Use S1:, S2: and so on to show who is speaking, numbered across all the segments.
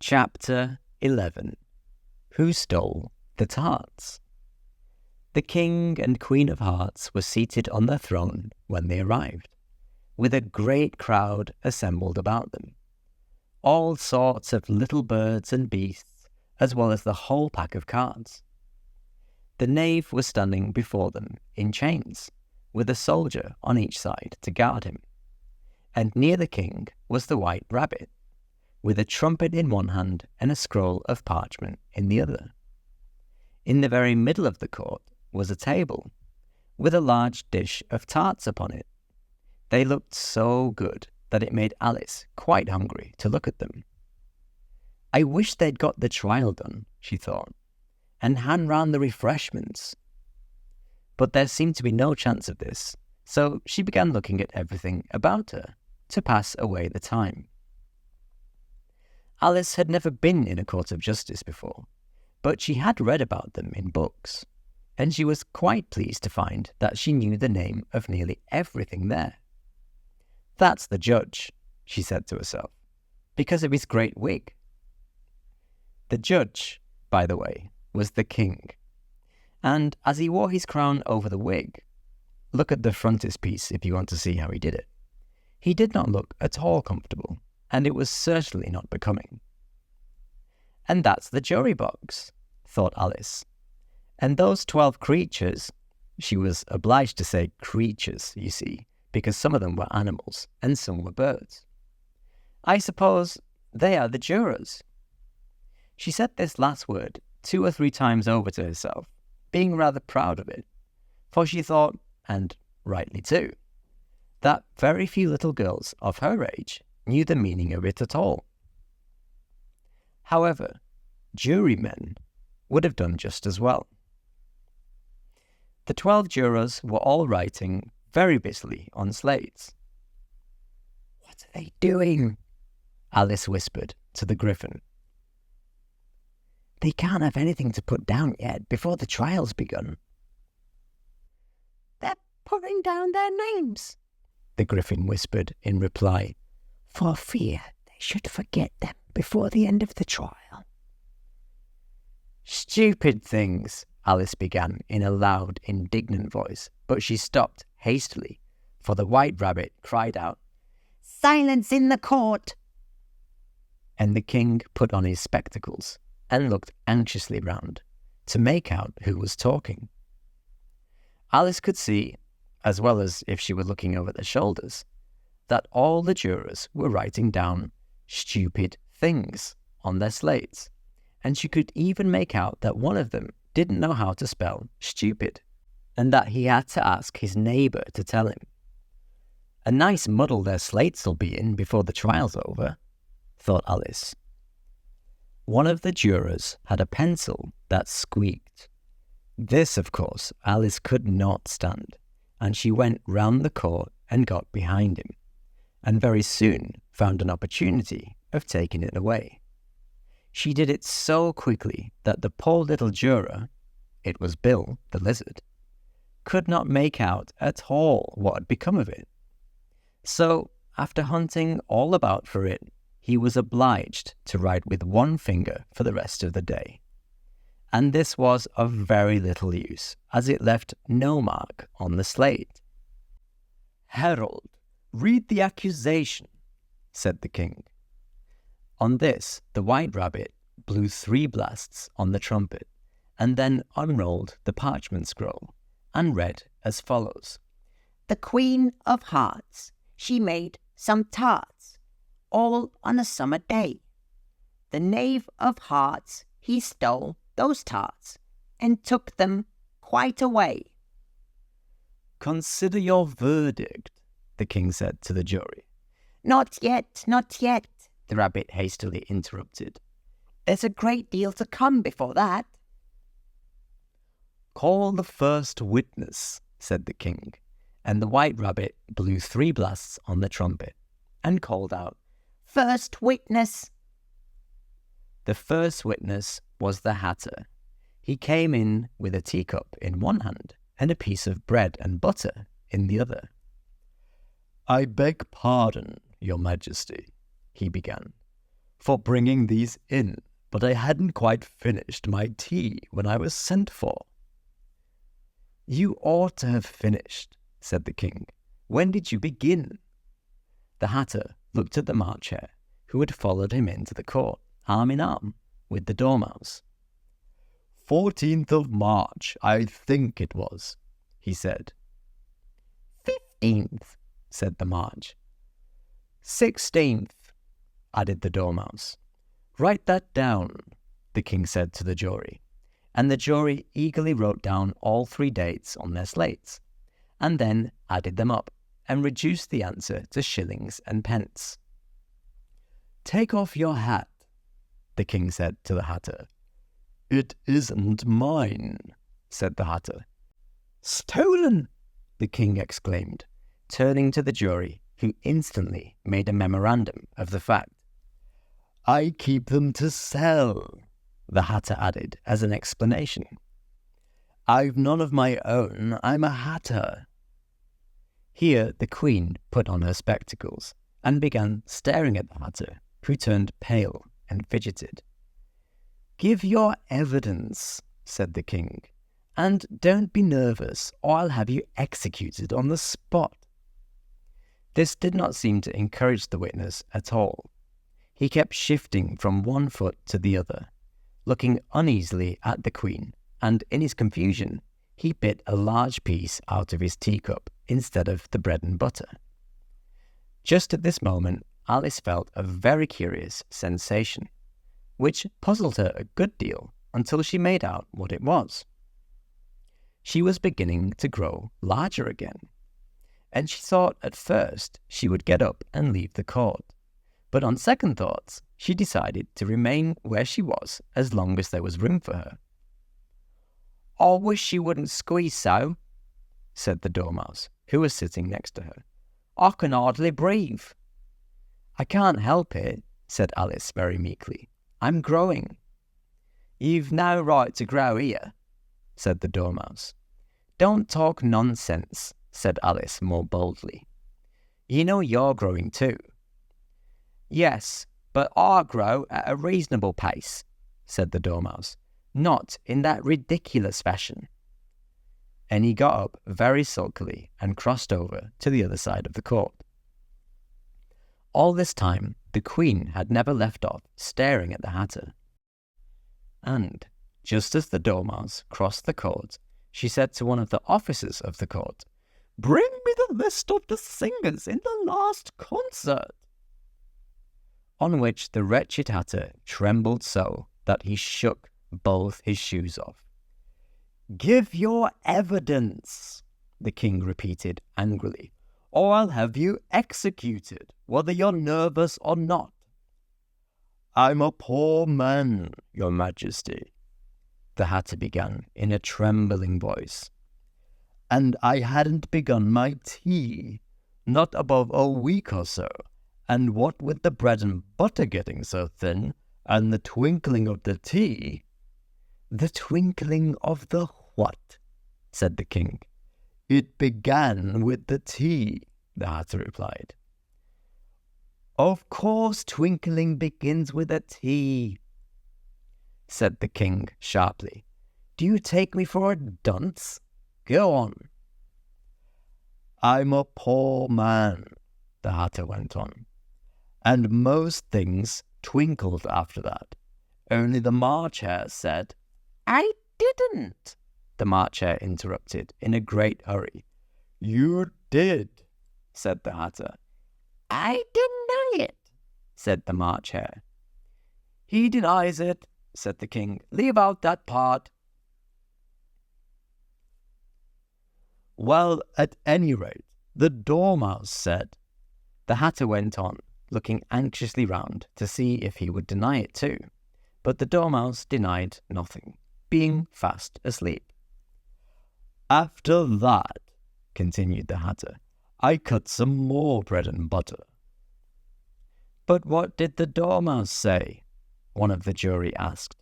S1: Chapter 11. Who Stole the Tarts? The King and Queen of Hearts were seated on their throne when they arrived, with a great crowd assembled about them. All sorts of little birds and beasts, as well as the whole pack of cards. The knave was standing before them in chains, with a soldier on each side to guard him. And near the king was the white rabbit, with a trumpet in one hand and a scroll of parchment in the other. In the very middle of the court was a table, with a large dish of tarts upon it. They looked so good that it made Alice quite hungry to look at them. I wish they'd got the trial done, she thought, and hand round the refreshments. But there seemed to be no chance of this, so she began looking at everything about her to pass away the time. Alice had never been in a court of justice before, but she had read about them in books, and she was quite pleased to find that she knew the name of nearly everything there. "That's the judge," she said to herself, because of his great wig. The judge, by the way, was the king, and as he wore his crown over the wig, look at the frontispiece if you want to see how he did it, he did not look at all comfortable, and it was certainly not becoming. "And that's the jury box," thought Alice. "And those 12 creatures," she was obliged to say creatures, you see, because some of them were animals and some were birds. "I suppose they are the jurors." She said this last word 2 or 3 times over to herself, being rather proud of it, for she thought, and rightly too, that very few little girls of her age knew the meaning of it at all. However, jurymen would have done just as well. The 12 jurors were all writing very busily on slates. "What are they doing?" Alice whispered to the Griffin. "They can't have anything to put down yet before the trial's begun." "They're putting down their names," the Griffin whispered in reply, "for fear they should forget them before the end of the trial." "Stupid things," Alice began in a loud, indignant voice, but she stopped hastily, for the white rabbit cried out, "Silence in the court!" And the king put on his spectacles and looked anxiously round to make out who was talking. Alice could see, as well as if she were looking over their shoulders, that all the jurors were writing down stupid things on their slates, and she could even make out that one of them didn't know how to spell stupid, and that he had to ask his neighbour to tell him. "A nice muddle their slates'll be in before the trial's over," thought Alice. One of the jurors had a pencil that squeaked. This, of course, Alice could not stand, and she went round the court and got behind him, and very soon found an opportunity of taking it away. She did it so quickly that the poor little juror, it was Bill the lizard, could not make out at all what had become of it. So, after hunting all about for it, he was obliged to write with one finger for the rest of the day. And this was of very little use, as it left no mark on the slate. "Herald, read the accusation," said the king. On this, the white rabbit blew 3 blasts on the trumpet, and then unrolled the parchment scroll, and read as follows.
S2: "The Queen of Hearts, she made some tarts, all on a summer day. The Knave of Hearts, he stole those tarts, and took them quite away."
S1: "Consider your verdict," the king said to the jury.
S2: Not yet,"
S1: the rabbit hastily interrupted.
S2: "There's a great deal to come before that."
S1: "Call the first witness," said the king, and the white rabbit blew 3 blasts on the trumpet, and called out,
S2: "First witness."
S1: The first witness was the Hatter. He came in with a teacup in one hand and a piece of bread and butter in the other. "I beg pardon, your majesty," he began, for bringing these in, but I hadn't quite finished my tea when I was sent for." "You ought to have finished," said the king. "When did you begin?" The Hatter looked at the March Hare, who had followed him into the court, arm in arm with the Dormouse. 14th of March, I think it was," he said.
S2: 15th,
S1: said the March. 16th, added the Dormouse. "Write that down," the king said to the jury, and the jury eagerly wrote down all 3 dates on their slates, and then added them up and reduced the answer to shillings and pence. "Take off your hat," the king said to the Hatter. "It isn't mine," said the Hatter. "Stolen!" the king exclaimed, turning to the jury, who instantly made a memorandum of the fact. "I keep them to sell," the Hatter added as an explanation. "I've none of my own, I'm a Hatter." Here the Queen put on her spectacles and began staring at the Hatter, who turned pale and fidgeted. "Give your evidence," said the king, "and don't be nervous or I'll have you executed on the spot." This did not seem to encourage the witness at all. He kept shifting from one foot to the other, looking uneasily at the Queen, and in his confusion, he bit a large piece out of his teacup instead of the bread and butter. Just at this moment, Alice felt a very curious sensation, which puzzled her a good deal until she made out what it was. She was beginning to grow larger again, and she thought at first she would get up and leave the court. But on second thoughts, she decided to remain where she was as long as there was room for her. "I wish you wouldn't squeeze so," said the Dormouse, who was sitting next to her. "I can hardly breathe." "I can't help it," said Alice very meekly. "I'm growing." "You've no right to grow here," said the Dormouse. "Don't talk nonsense," said Alice more boldly. "You know you're growing too." "Yes, but I grow at a reasonable pace," said the Dormouse, "not in that ridiculous fashion." And he got up very sulkily and crossed over to the other side of the court. All this time, the Queen had never left off staring at the Hatter. And, just as the Dormouse crossed the court, she said to one of the officers of the court, "Bring me the list of the singers in the last concert." On which the wretched Hatter trembled so that he shook both his shoes off. "Give your evidence," the king repeated angrily, "or I'll have you executed, whether you're nervous or not." "I'm a poor man, your majesty," the Hatter began in a trembling voice, "and I hadn't begun my tea, not above a week or so, and what with the bread and butter getting so thin, and the twinkling of the tea—" "The twinkling of the what?" said the king. "It began with the tea," the Hatter replied. "Of course twinkling begins with a tea," said the king sharply. "Do you take me for a dunce? Go on." "I'm a poor man," the Hatter went on, "and most things twinkled after that. Only the March Hare said—"
S2: "I didn't,"
S1: the March Hare interrupted in a great hurry. "You did," said the Hatter.
S2: "I deny it,"
S1: said the March Hare. "He denies it," said the king. "Leave out that part." "Well, at any rate, the Dormouse said—" The Hatter went on, looking anxiously round to see if he would deny it too, but the Dormouse denied nothing, being fast asleep. "After that," continued the Hatter, "I cut some more bread and butter." "But what did the Dormouse say?" one of the jury asked.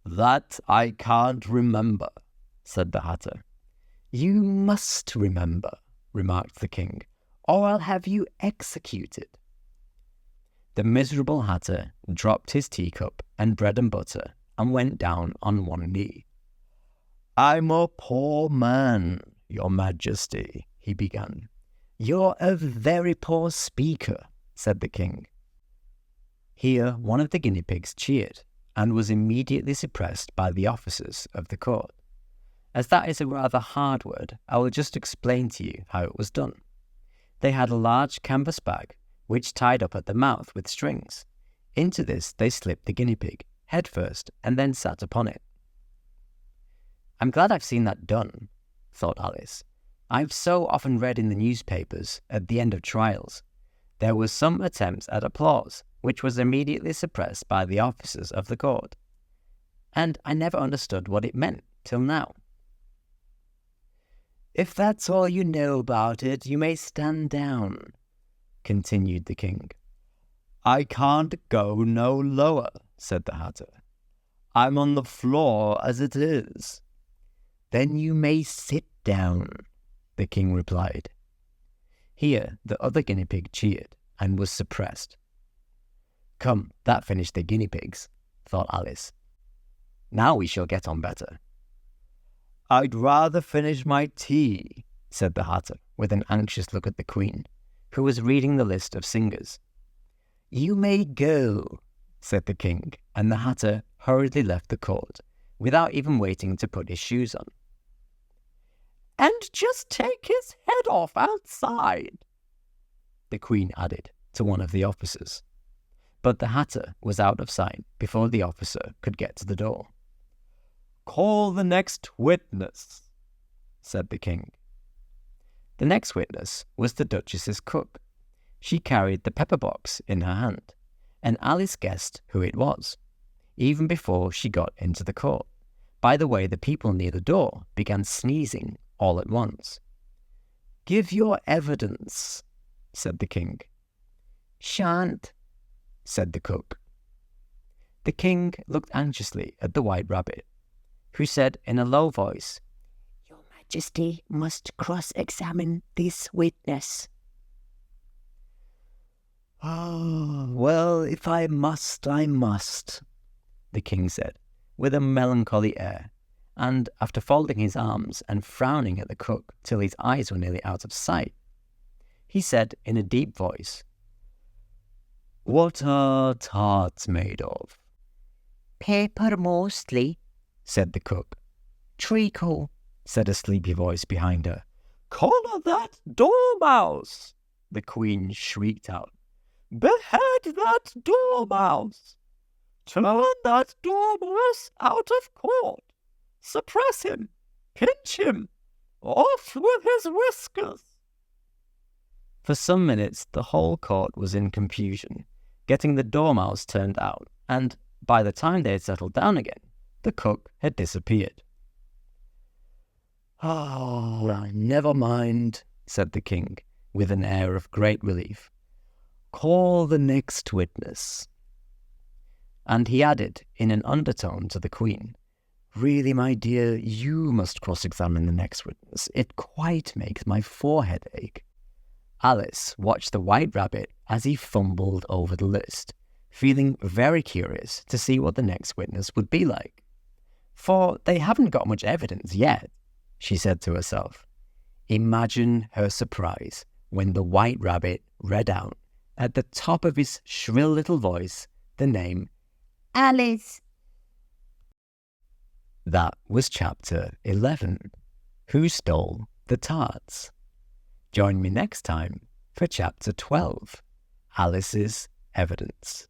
S1: "That I can't remember," said the Hatter. "You must remember," remarked the king, "or I'll have you executed." The miserable Hatter dropped his teacup and bread and butter and went down on one knee. "I'm a poor man, Your Majesty," he began. "You're a very poor speaker," said the king. Here one of the guinea pigs cheered and was immediately suppressed by the officers of the court. As that is a rather hard word, I will just explain to you how it was done. They had a large canvas bag, which tied up at the mouth with strings. Into this they slipped the guinea pig, head first, and then sat upon it. "I'm glad I've seen that done," thought Alice. "I've so often read in the newspapers, at the end of trials, there was some attempt at applause, which was immediately suppressed by the officers of the court. And I never understood what it meant till now." "If that's all you know about it, you may stand down," continued the king. "I can't go no lower," said the Hatter. "I'm on the floor as it is." "Then you may sit down," the king replied. Here the other guinea pig cheered and was suppressed. "Come, that finished the guinea pigs," thought Alice. "Now we shall get on better." "I'd rather finish my tea," said the Hatter, with an anxious look at the Queen, who was reading the list of singers. "You may go," said the king, and the Hatter hurriedly left the court, without even waiting to put his shoes on. "And just take his head off outside," the Queen added to one of the officers. But the Hatter was out of sight before the officer could get to the door. "Call the next witness," said the king. The next witness was the Duchess's cook. She carried the pepper box in her hand, and Alice guessed who it was, even before she got into the court, by the way the people near the door began sneezing all at once. "Give your evidence," said the king. "Shan't," said the cook. The king looked anxiously at the White Rabbit, who said in a low voice, "Your Majesty must cross-examine this witness." "Ah, well, if I must, I must," the king said, with a melancholy air, and after folding his arms and frowning at the cook till his eyes were nearly out of sight, he said in a deep voice, "What are tarts made of?" "Paper mostly," said the cook. "Treacle," said a sleepy voice behind her. "Collar that dormouse!" the Queen shrieked out. "Behead that dormouse! Turn that dormouse out of court! Suppress him! Pinch him! Off with his whiskers!" For some minutes the whole court was in confusion, getting the dormouse turned out, and by the time they had settled down again, the cook had disappeared. "Oh, never mind," said the king, with an air of great relief. "Call the next witness." And he added in an undertone to the Queen, "Really, my dear, you must cross-examine the next witness. It quite makes my forehead ache." Alice watched the White Rabbit as he fumbled over the list, feeling very curious to see what the next witness would be like. "For they haven't got much evidence yet," she said to herself. Imagine her surprise when the White Rabbit read out, at the top of his shrill little voice, the name Alice. That was chapter 11. Who Stole the Tarts? Join me next time for chapter 12, Alice's Evidence.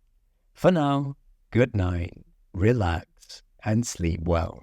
S1: For now, good night, relax, and sleep well.